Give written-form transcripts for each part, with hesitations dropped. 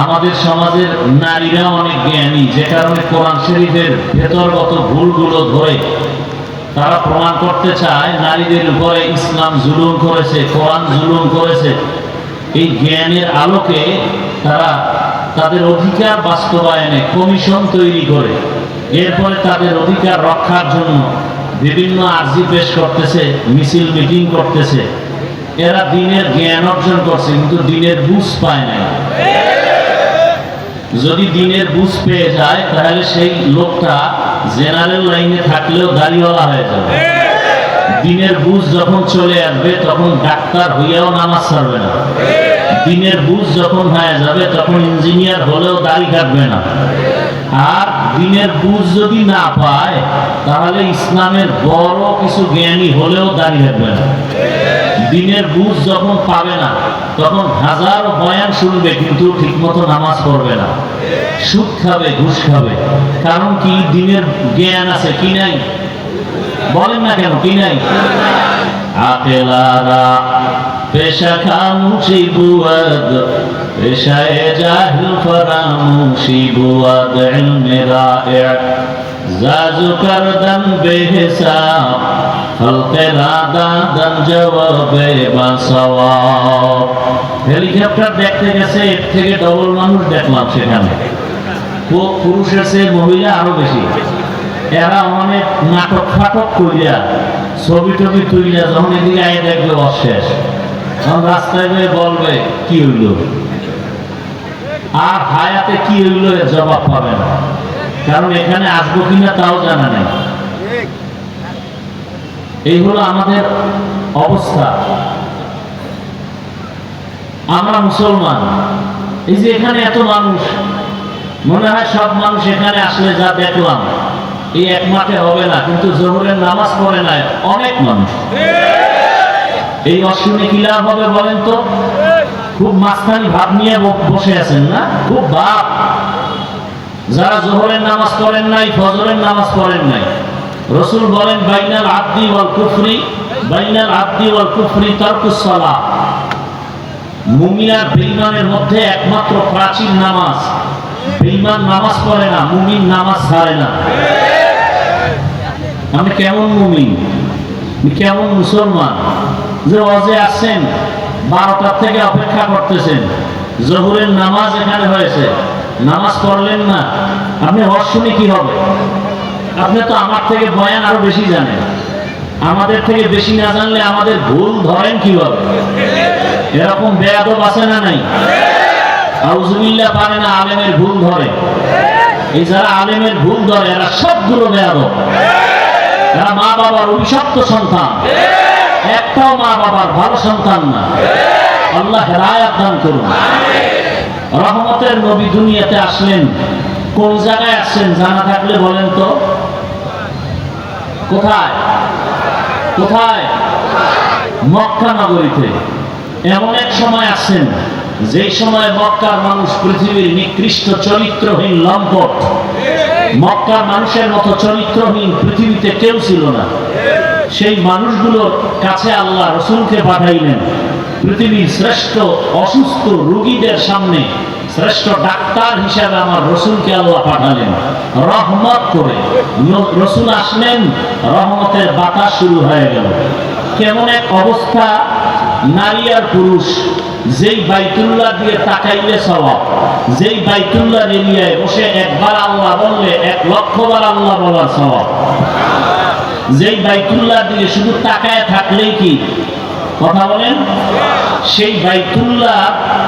আমাদের সমাজের নারীরা অনেক জ্ঞানী, যে কারণে কোরআন শরীফের ভেতরগত ভুলগুলো ধরে তারা প্রমাণ করতে চায় নারীদের উপরে ইসলাম জুলুম করেছে, কোরআন জুলুম করেছে। এই জ্ঞানের আলোকে তারা তাদের অধিকার বাস্তবায়নে কমিশন তৈরি করে এরপরে তাদের অধিকার রক্ষার জন্য বিভিন্ন আর্জি পেশ করতেছে, মিছিল মিটিং করতেছে। এরা দিনের জ্ঞান অর্জন করছে কিন্তু দিনের বুঝ পায় নাই। যদি দিনের বুঝ পেয়ে যায় তাহলে সেই লোকটা জেনারেল লাইনে থাকলেও দাড়িওয়ালা হয়ে যাবে। দিনের বুঝ যখন চলে আসবে তখন ডাক্তার হইয়াও নামাজ ছাড়বে না। দিনের বুঝ যখন হয়ে যাবে তখন ইঞ্জিনিয়ার হলেও দাড়ি কাটবে না। আর দিনের বুঝ যদি না পায় তাহলে ইসলামের বড় কিছু জ্ঞানী হলেও দাড়ি কাটবে না। দিনের বুঝ যখন পাবে না তখন হাজারো বয়ান শুনবে কিন্তু ঠিকমতো নামাজ পড়বে না, সুদ খাবে, ঘুষ খাবে। কারণ কি? দিনের জ্ঞান আছে কি নাই? বলেন না কেন, কি নাই? আকেলারা পেশা খামুশি বুয়াদ, পেশায় জাহিল ফরামুশি বুয়াদ, ইলমে রা'i জাজু করদন বেহিসাব, খলকে রাদাদন জবাবে বাসওয়াব। হেলিকপ্টার দেখতে গেছে, এর থেকে ডবল মানুষ দেখলাম সেখানে। পুরুষের চেয়ে মহিলা আরো বেশি। এরা অনেক নাটক ফাটক করিয়া ছবি টবি তুলিয়া যখন এদিকে আয় দেখবে অশেষ, তখন রাস্তায় গিয়ে বলবে কি হইল, আর হায়াতে কি হইল এর জবাব পাবে না। কারণ এখানে আসবো কিনা তাও জানা নেই। এই হলো আমাদের অবস্থা। আমরা মুসলমান, এই যে এখানে এত মানুষ, মনে হয় সব মানুষ এখানে আসলে যা দেখলাম এই এক মাঠে হবে না, কিন্তু জোহরের নামাজ পড়ে নাই অনেক মানুষ। এই অশ্বিনী কি লাভ হবে বলেন তো? খুব মাঝখানি ভাব নিয়ে বসে আছেন না? খুব ভাব। যারা জোহরের নামাজ পড়েন নাই, ফজরের নামাজ পড়েন নাই, রাসূল বলেন বাইনাল আবদি ওয়াল কুফরি, বাইনাল আবদি ওয়াল কুফরি তারকুস সালাহ। মুমিন আর বেঈমানের মধ্যে একমাত্র প্রাচীন নামাজ। বেঈমান নামাজ পড়ে না, মুমিন নামাজ ছাড়ে না। আমি কেমন মুমিন, কেমন মুসলমান যে ওয়াজে আসছেন 12টার থেকে অপেক্ষা করতেছেন, জোহরের নামাজ এখানে হয়েছে, নামাজ পড়লেন না, আপনি ওয়াজ শুনে কি হবে? আপনি তো আমার থেকে বয়ান আরো বেশি জানেন। আমাদের থেকে বেশি না জানলে আমাদের ভুল ধরেন কিভাবে? এরকম বেয়াদব আছে না নাই? আউযুবিল্লাহ পারে না, আলেমের ভুল ধরে। এই যারা আলেমের ভুল ধরে এরা সবগুলো বেয়াদব। এরা মা বাবার অভিশপ্ত সন্তান, একটাও মা বাবার ভালো সন্তান না। আল্লাহ হেদায়েত দান করুন। রহমতের নবী দুনিয়াতে আসলেন, কোন জায়গায় আসছেন জানা থাকলে বলেন তো? কোথায়? কোথায়? মক্কা নগরীতে। এমন এক সময় আসছেন যেই সময় মক্কার মানুষ পৃথিবীর নিকৃষ্ট চরিত্রহীন লম্পট। মক্কার মানুষের মতো চরিত্রহীন পৃথিবীতে কেউ ছিল না। সেই মানুষগুলোর কাছে আল্লাহ রাসূলকে পাঠাইলেন। পৃথিবীর শ্রেষ্ঠ অসুস্থ রোগীদের সামনে শ্রেষ্ঠ ডাক্তার হিসাবে আমার রাসূলকে আল্লাহ পাঠালেন রহমত করে। রাসূল আসলেন, রহমতের বাতাস শুরু হয়ে গেল। কেমন এক অবস্থা! নারী আর পুরুষ, যেই বাইতুল্লাহ দিয়ে তাকাইলে সওয়াব, যেই বাইতুল্লাহ এরিয়ায় বসে একবার আল্লাহ বললে 1,00,000 বার আল্লাহ বলার সওয়াব। যেই বাইতুল্লাহ দিয়ে শুধু তাকায় থাকলেই কি কথা বলেন? সেই বাইতুল্লাহ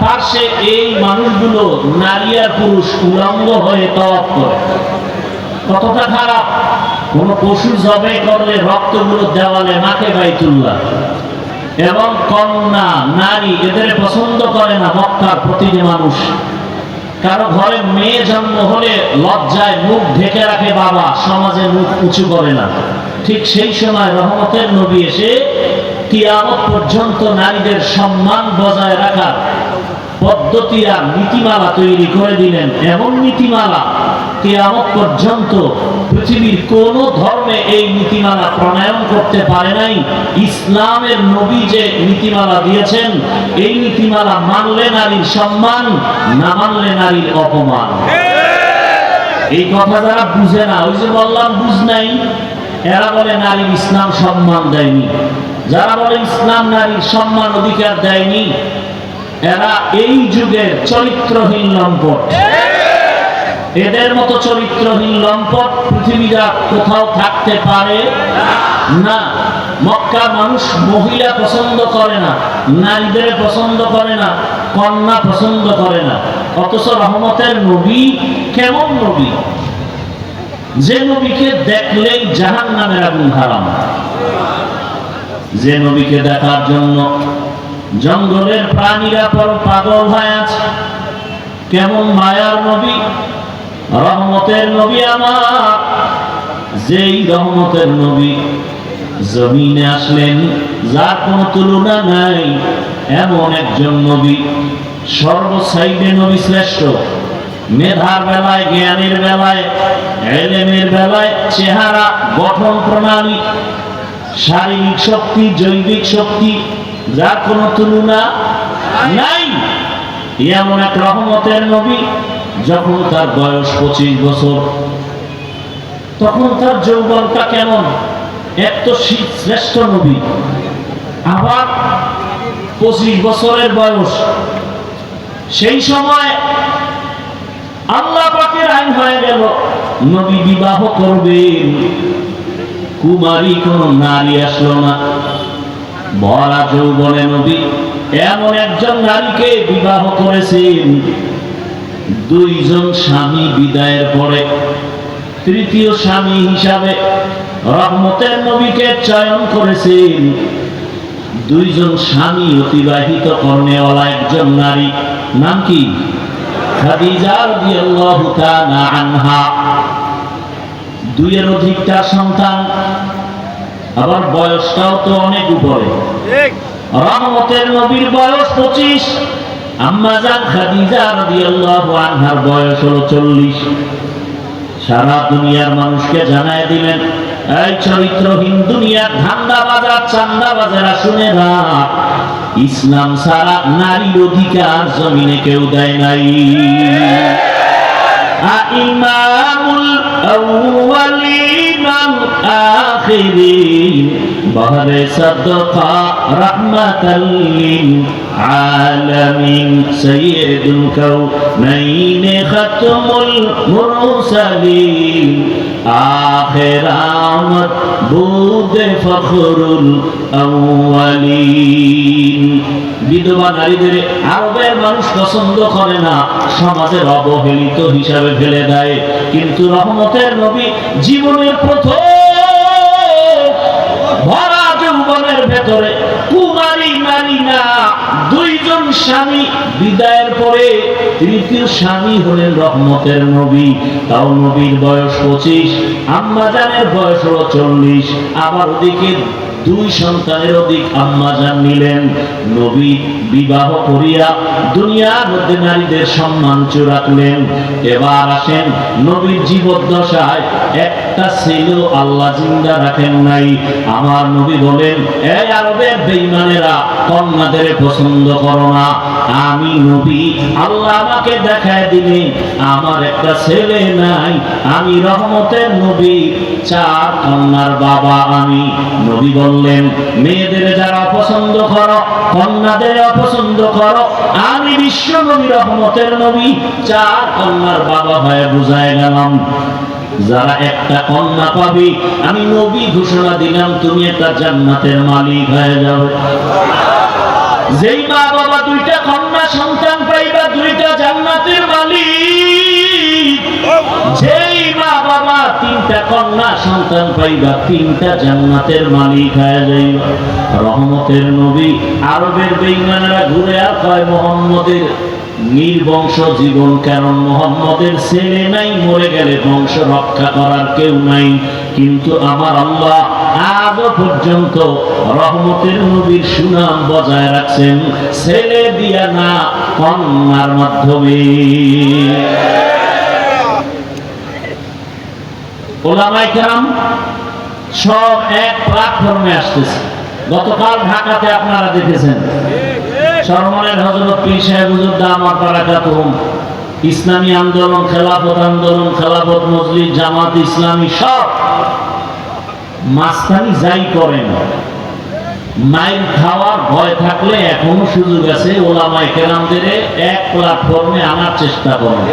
পাশে এই মানুষগুলো নারী আর পুরুষ উলঙ্গ হয়ে তওয়াফ করে। কতটা খারাপ! কোন পশু জবাই করলে রক্তগুলো দেওয়ালে মাকে বাইতুল্লাহ। এবং কন্যা নারী এদের পছন্দ করে না মক্কার প্রতিটি মানুষ। কারো ঘরে মেয়ে জন্ম হলে লজ্জায় মুখ ঢেকে রাখে বাবা, সমাজে মুখ উঁচু করে না। ঠিক সেই সময় রহমতের নবী এসে কিয়ামত পর্যন্ত নারীদের সম্মান বজায় রাখার পদ্ধতি আর নীতিমালা তৈরি করে দিলেন। এমন নীতিমালা কিয়ামত পর্যন্ত পৃথিবীর কোন ধর্মে এই নীতিমালা প্রণয়ন করতে পারে নাই। ইসলামের নবী যে নীতিমালা দিয়েছেন, এই নীতিমালা মানলে নারীর সম্মান, না মানলে নারীর অপমান। এই কথা যারা বুঝে না, ওই যে বললাম বুঝ নাই, এরা বলে নারীর ইসলাম সম্মান দেয়নি। যারা বলে ইসলাম নারীর সম্মান অধিকার দেয়নি, এরা এই যুগের চরিত্রহীন লম্পট। এদের মতো চরিত্রহীন লম্পট পৃথিবীরা কোথাও থাকতে পারে না। মক্কার মানুষ মহিলা পছন্দ করে না, নারীদের পছন্দ করে না, কন্যা পছন্দ করে না। অথচ রহমতের নবী কেমন নবী, যে নবীকে দেখলেই জাহান্নামের আগুন হারাম, যে নবীকে দেখার জন্য জঙ্গলের প্রাণীরা পাগল হয়ে আছে। কেমন মায়ার নবী, রহমতের নবী আমার। যেই রহমতের নবী জমিনে আসলেন, যার কোনো তুলনা নাই, এমন একজন নবী। সর্বসাইডে নবী শ্রেষ্ঠ, মেধার বেলায়, জ্ঞানের বেলায়, ইলমের বেলায়, চেহারা, গঠন প্রণালী, শারীরিক শক্তি, জৈবিক শক্তি, যার কোনো তুলনা নাই। এমন এক রহমতের নবী। যখন তার বয়স 25 বছর, তখন তার যৌবনটা কেমন। এক তো শ্রেষ্ঠ নবী, আবার 25 বছরের বয়স। সেই সময় আল্লাহ পাকের আইন হয়ে গেল, নবী বিবাহ করবেন। কুমারী কোন নারী আসলো না, ভরা যৌবনে নবী এমন একজন নারীকে বিবাহ করেছেন। দুইজন স্বামী বিদায়ের পরে তৃতীয় স্বামী হিসাবে রহমতের নবীকে চয়ন করেছেন। দুইজন স্বামী অতিবাহিত কর্নেওয়ালা একজন নারী, নাম কি? খাদিজা রাদিয়াল্লাহু তাআলা আনহা। দুইয়ের অধিকটা সন্তান, আবার বয়সটাও তো অনেক উপরে। রহমতের নবীর বয়স 25, আম্মা জান খাদিজা রাদিয়াল্লাহু আনহার বয়স হলো 40। সারা দুনিয়ার মানুষকে জানায় দিলেন, এই চরিত্রহীন দুনিয়ার ধান্দাবাজার চান্দাবাজারা শুনে রাখ, ইসলাম ছাড়া নারীর অধিকার জমিনে কেউ দেয় নাই। ইমামুল আউয়ালিন ওয়াল আখিরিন বাহরে সাদকা রাহমাতাল লিল আলামিন সাইয়্যিদুল কাউনাইন খাতমুল মুরসালিন আখির আমদ বুদ ফখরুল আউয়ালিন। বিধবা নারীদের আরবের মানুষ পছন্দ করে না, সমাজের অবহেলিত হিসাবে ফেলে দেয়। কিন্তু রহমতের নবী জীবনের প্রথম ভরা যৌবনের ভেতরে কুমারী নারী না, দুইজন স্বামী বিদায়ের পরে তৃতীয় স্বামী হলেন রহমতের নবী। তাও নবীর বয়স 25, আম্মা জানের বয়স হলো 40। আবার ওদিকে দুই সন্তানের অধিক আম্মা জান নিলেন। নবী বিবাহ করিয়া দুনিয়ার মধ্যে নারীদের সম্মান চুরাকলেন। এবার আসেন নবীর জীবদ্দশায় একটা ছেলে আল্লাহ জিন্দা রাখেন নাই। আমার নবী বলেন, এই আরবের বেঈমানেরা কন্যাদের পছন্দ করো না, আমি নবী আল্লাহ আমাকে দেখায় দিলেন আমার একটা ছেলে নাই, আমি রহমতের নবী, 4 কন্যার বাবা আমি। নবী বললেন, মেয়েদের যারা অপছন্দ করো, কন্যাদের অপছন্দ করো, আমি বিশ্ব নবী রহমতের নবী 4 কন্যার বাবা হয়ে বুঝায় গেলাম। যারা একটা কন্যা পাবি, আমি নবী ঘোষণা দিলাম তুমি একটা জান্নাতের মালিক হয়ে যাবে। যেই মা বাবা 2টা কন্যা সন্তান পাইবা, 2টা জান্নাতের মালিক। যেই মা বাবা 3টা কন্যা সন্তান পাইবা, 3টা জান্নাতের মালিক হয়ে যাইবা। রহমতের নবী আরবের বেঈমানেরা ঘুরে আর কয় মুহাম্মদের নির্বংশ জীবন, কারণ মুহাম্মদের ছেলে নাই, মরে গেলে বংশ রক্ষা করার কেউ নাই। কিন্তু আমার আল্লাহ আজও পর্যন্ত রহমতের নবীর সুনাম বজায় রাখছেন, ছেলে দিয়া না, কন্যার মাধ্যমে। ওলামায়ে কেরাম সব এক প্ল্যাটফর্মে আসতেছে। গতকাল ঢাকাতে আপনারা দেখেছেন সরমনের হযরত পীর সাহেব হুজুর দামাত বারাকাতুহুম, ইসলামী আন্দোলন, খেলাফত আন্দোলন, খেলাফত মজলিস, জামাত ইসলামী সব মাস্তানি যাই করেন, মাইর খাওয়ার ভয় থাকলে এখনো সুযোগ আছে, ওলামায়ে কেরামদের এক প্ল্যাটফর্মে আনার চেষ্টা করেন।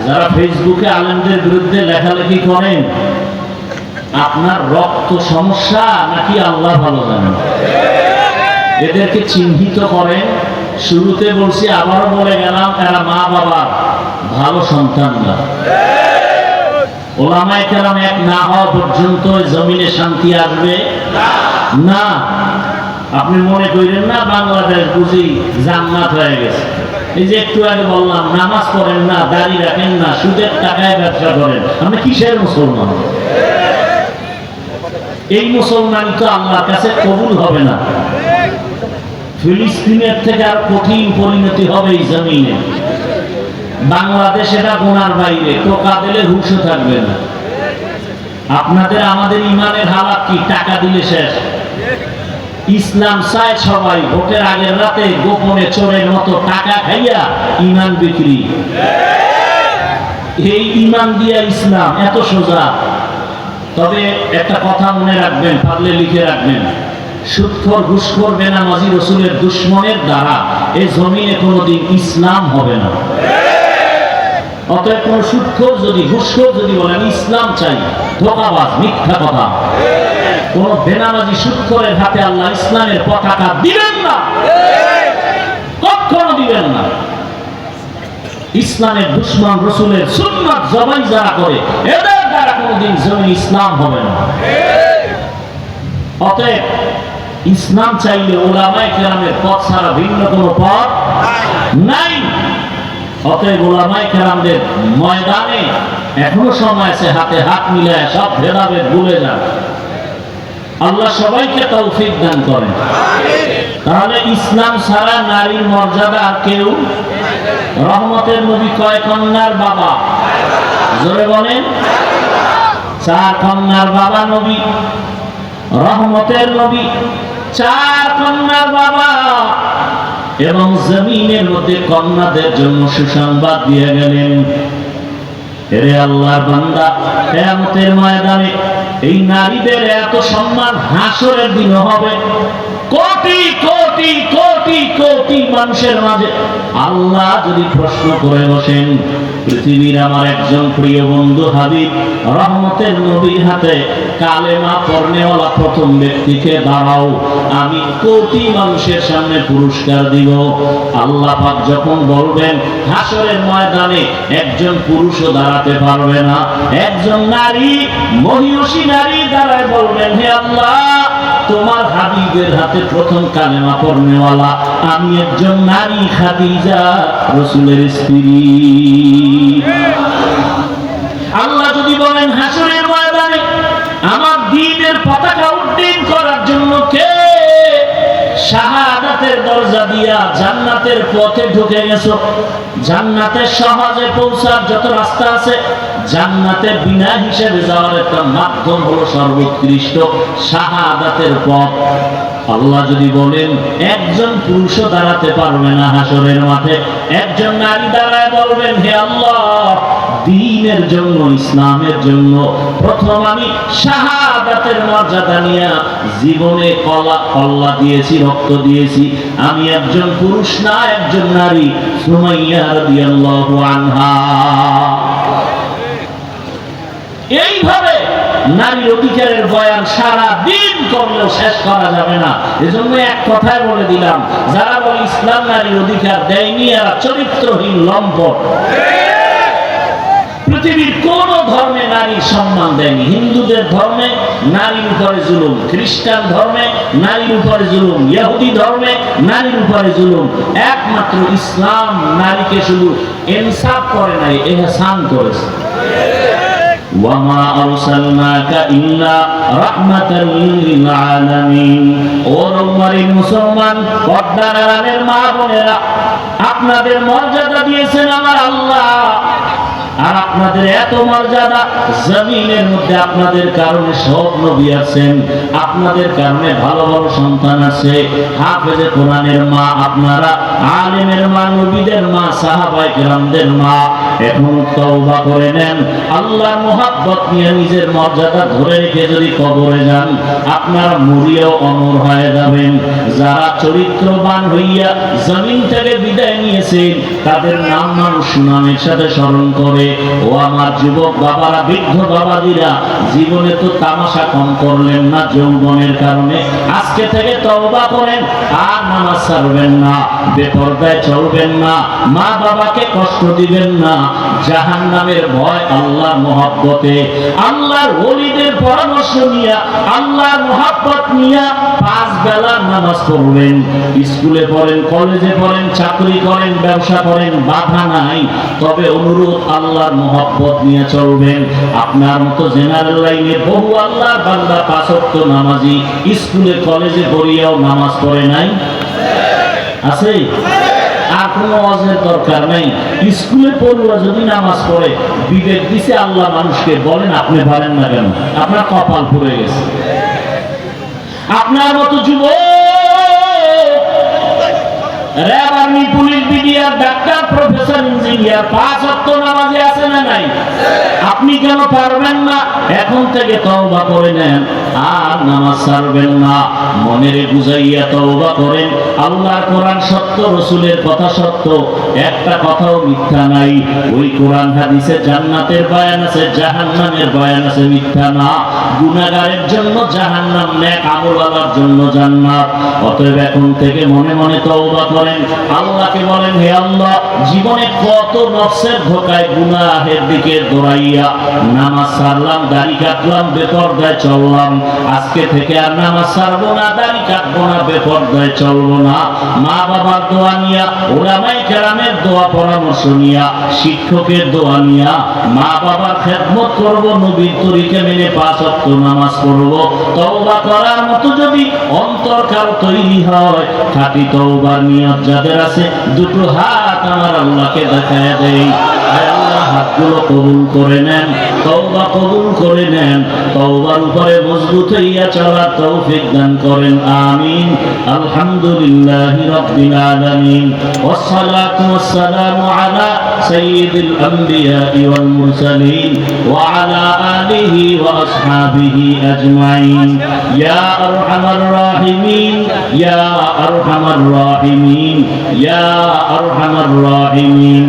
যারা ফেসবুকে আলেমদের বিরুদ্ধে লেখালেখি করেন, আপনার রক্ত সমস্যা নাকি আল্লাহ ভালো জানেন, এদেরকে চিহ্নিত করেন। শুরুতে বলছি, আবারও বলে গেলাম, এরা মা বাবার ভালো সন্তান না। ওলামায়ে কেরাম এক না হওয়া পর্যন্ত জমিনে শান্তি আসবে না। আপনি মনে করেন না বাংলাদেশ বুঝি জান্নাত হয়ে গেছে। এই যে একটু আগে বললাম, নামাজ পড়েন না, দাড়ি রাখেন না, সুদের টাকায় ব্যবসা করেন, আপনি কিসের মুসলমান? এই মুসলমান তো আল্লাহর কাছে কবুল হবে না। ফিলিস্তিনের থেকে আর কঠিন পরিণতি হবে এই জমিনে। বাংলাদেশ এটা গুনার বাইরে, টোকা দিলে হুঁশও থাকবে না। আপনাদের আমাদের ইমানের হালাত কি? টাকা দিলে শেষ। ইসলাম চায় সবাই, ভোটের আগের রাতে গোপনে চোরের মতো টাকা খাইয়া ইমান বিক্রি। এই ইমান দিয়া ইসলাম এত সোজা। তবে একটা কথা মনে রাখবেন, পারলে লিখে রাখবেন, সুদখোর, ঘুষখোর, বেনামাজি, রসুলের দুশমনের দ্বারা এই জমিনে কোনোদিন ইসলাম হবে না। অতএব কোন সুদখোর যদি, ঘুষখোর যদি বলেন ইসলাম চাই, ধোঁকাবাজ, মিথ্যা কথা। কোন বেনামাজি, সুদখোরের হাতে আল্লাহ ইসলামের পতাকা দিবেন না, কখনো দিবেন না। ইসলামের দুশমন, রসুলের সুন্নাত জবাই যারা করে, এদের দ্বারা কোনদিন জমিন ইসলাম হবে না। অতএব ইসলাম চাইলে ওলামায়ে কেরামের পথ ছাড়া ভিন্ন কোনো পথ নাই। অতএব ওলামায়ে কেরামদের ময়দানে এখনো সময় আছে, হাতে হাত মিলায় সব ভেদাভেদ ভুলে যান। আল্লাহ সবাইকে তৌফিক দান করেন। তাহলে ইসলাম ছাড়া নারীর মর্যাদা আর কেউ। রহমতের নবী কয় কন্যার বাবা? জোরে বলেন। 4 কন্যার বাবা নবী, রহমতের নবী, 4 কন্যার বাবা। এবং জমিনের মধ্যে কন্যাদের জন্য সুসংবাদ দিয়ে গেলেন, হে আল্লাহর বান্দা, কিয়ামতের ময়দানে এই নারীদের এত সম্মান হাসরের দিন হবে। কোটি কোটি কোটি কোটি মানুষের মাঝে আল্লাহ যদি প্রশ্ন করে বসেন, পৃথিবীর আমার একজন প্রিয় বন্ধু হাবিব রহমতের নবীর হাতে কালেমা পড়নেওয়ালা প্রথম ব্যক্তিকে দাঁড়াও, আমি কোটি মানুষের সামনে পুরস্কার দিব। আল্লাহ পাক যখন বলবেন, হাসরের ময়দানে একজন পুরুষও দাঁড়াতে পারবে না, একজন নারী, মহিষী নারী দাঁড়ায় বলবেন, হে আল্লাহ, তোমার হাবিবের হাতে প্রথম কালেমা পড়নেওয়ালা আমি একজন নারী, খাদিজা, রাসূলের স্ত্রী। আল্লাহ যদি বলেন, হাসরের ময়দানে আমার দ্বীনের পতাকা উড্ডীন করার জন্য কে শাহাদাতের দরজা দিয়া জান্নাতের পথে ঢুকে গেছো, জান্নাতে সহজে পৌঁছার যত রাস্তা আছে, জান্নাতে বিনা হিসেবে যাওয়ার একটা মাধ্যম হলো সর্বোৎকৃষ্ট শাহাদাতের পথ। আল্লাহ যদি বলেন একজন পুরুষও দাঁড়াতে পারবে না হাসরের মাঠে, একজন নারী দাঁড়ায় বলবেন, হে আল্লাহ, দ্বীনের জন্য, ইসলামের জন্য প্রথম আমি শাহাদাতের মর্যাদা নিয়ে জীবনে কল্লা দিয়েছি, রক্ত দিয়েছি, আমি একজন পুরুষ না একজন নারী। সুমাইয়া রাদিয়াল্লাহু আনহা। এইভাবে নারীর অধিকারের বয়ান সারা দিন করলেও শেষ করা যাবে না। এজন্য এক কথায় বলে দিলাম, যারা বলে ইসলাম নারীর অধিকার দেয়নি, এরা চরিত্রহীন লম্পট। পৃথিবীর কোন ধর্মে নারীর সম্মান দেয়নি। হিন্দুদের ধর্মে নারীর উপরে জুলুম, খ্রিস্টান ধর্মে নারীর উপরে জুলুম, ইহুদি ধর্মে নারীর উপরে জুলুম। একমাত্র ইসলাম নারীকে শুধু ইনসাফ করে নাই, ইহসান করেছে। ওয়ামা আরসালনাকা ইল্লা রাহমাতাল লিল আলামিন। ও রহমানির মুসলমান, পর্দার আড়ালের মা বোনেরা, আপনাদের মর্যাদা দিয়েছেন আমার আল্লাহ। আর আপনাদের এত মর্যাদা, জমিনের মধ্যে আপনাদের কারণে সব নবী আছেন, আপনাদের কারণে ভালো ভালো সন্তান আছে, হাফেজে কোরআনের মা আপনারা, আলেমের মা, নবীদের মা, সাহাবায়ে কেরামদের মা। এখন তওবা করে নেন, আল্লাহর মুহাব্বত নিয়ে নিজের মর্যাদা ধরে রেখে যদি কবরে যান, আপনারা মরিয়াও অমর হয়ে যাবেন। যারা চরিত্রবান হইয়া জমিন থেকে বিদায় নিয়েছেন, তাদের নাম মানুষ সুনামের সাথে স্মরণ করে। ও আমার যুবক বাবারা, বৃদ্ধ বাবাজিরা, জীবনে তো তামাশা কম করলেন না যৌবনের কারণে। আজকে থেকে তওবা করেন, আর নামাজ ছাড়বেন না, বেপরদায় চলবেন না, মা বাবাকে কষ্ট দিবেন না। জাহান্নামের ভয় আল্লাহর মহব্বতে, আল্লাহর ওলিদের পরামর্শ নিয়া, আল্লাহর মহব্বত নিয়া 5 বেলা নামাজ পড়বেন। স্কুলে পড়েন, কলেজে পড়েন, চাকরি করেন, ব্যবসা করেন, বাধা নাই, তবে অনুরোধ আল্লাহর মহব্বত নিয়ে চলবেন। আপনার মতো জেনারেল লাইনে বহু আল্লাহর বান্দা 5 ওয়াক্ত নামাজি, স্কুলে কলেজে পড়িয়াও নামাজ পড়ে নাই, আছে? আর কোনো ওয়াজের দরকার নাই। স্কুলে পড়ুয়া যদি নামাজ পড়ে, বিবেক দিছে আল্লাহ মানুষকে, বলেন আপনি পারেন না কেন? আপনার কপাল পুড়ে গেছে। আপনার মতো যুবক, RAB, army, police, BDR, doctor, professor, engineer 5 ওয়াক্ত নামাজে আছে না নাই? আপনি কেন পারবেন না? এখন থেকে তওবা করে নেন, আর নামাজ ছাড়বেন না। মনের বুঝাইয়া তওবা করেন। আল্লাহর কোরআন সত্য, রাসূলের কথা সত্য, একটা কথাও মিথ্যা নাই। ওই কোরআন হাদিসে জান্নাতের বয়ান আছে, জাহান্নামের বয়ান আছে, মিথ্যা না। গুনাহগারের জন্য জাহান্নাম, নেক আমলওয়ালার জন্য জান্নাত। অতএব এখন থেকে মনে মনে তওবা করেন, আল্লাহকে বলেন, হে আল্লাহ, জীবনে কত নফসের ধোঁকায় গুনাহের দিকে দৌড়াইয়া নামাজ ছাড়লাম, দাড়ি কাটলাম, বেপরদায় চললাম। আজকে থেকে আর নামাজ ছাড়বো না, দাড়ি কাটবো না, বেপরদায় চলবো না। মা বাবার দোয়া নিয়া, উলামায়ে কেরামের দোয়া পরামর্শ নিয়া, শিক্ষকের দোয়া নিয়া মা বাবার খেদমত করব, নবীর তরিকা মেনে 5 ওয়াক্ত নামাজ পড়ব। তওবা করার মতো যদি অন্তর কারো তৈরি হয়, খাঁটি তওবার নিয়ত যাদের আছে, দুটো হাত আমার আল্লাহকে দেখায় দেই। আল্লাহ হাতগুলো কবুল করে নেন, তওবা কবুল করে নেন, তওবার উপরে মজবুত হইয়া চলার তৌফিক দান করেন, আমিন। আলহামদুলিল্লাহি রাব্বিল আলামিন, ওয়াসসালাতু ওয়াসসালামু আলা সাইয়্যিদিল আমবিয়া ওয়াল মুরসালিন ওয়া আলা আলিহি ওয়া আসহাবিহি আজমাইন। ইয়া আরহামার রাহিমিন, ইয়া আরহামার রাহিমিন, ইয়া আরহামার রাহিমিন।